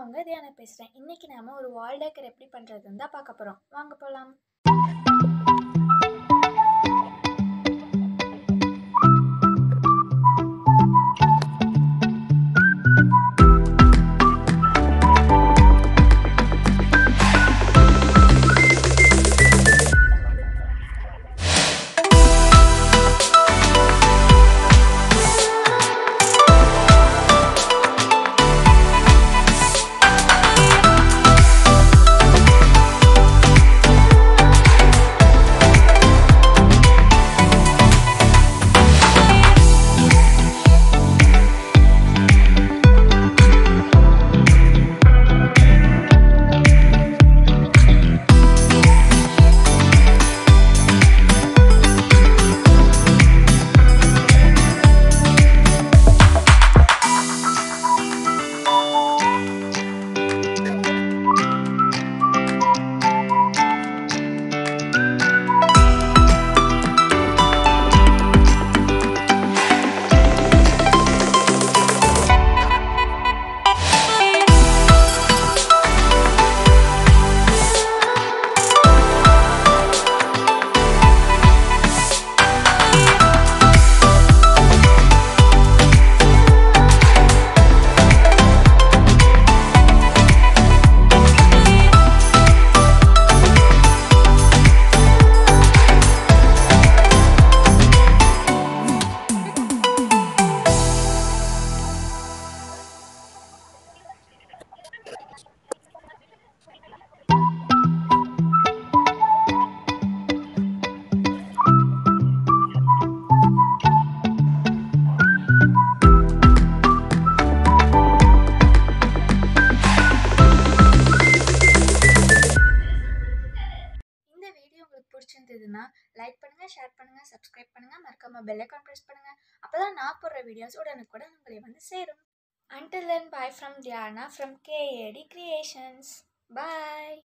நான் உங்கள் தியானா பேசுகிறேன். இன்றைக்கி நாம் ஒரு வால் டெக்கர் எப்படி பண்ணுறதுன்னு தான் பார்க்க போகிறோம். வாங்க போகலாம். பிடிச்சிருந்ததுன்னா லைக் பண்ணுங்கள், ஷேர் பண்ணுங்கள், சப்ஸ்கிரைப் பண்ணுங்கள், மறக்காமல் பெல் ஐகான் ப்ரெஸ் பண்ணுங்கள். அப்போ தான் நான் போடுற வீடியோஸ் உடனுக்குடன் உங்களை வந்து சேரும். Until then, bye from Diana from KAD Creations. Bye.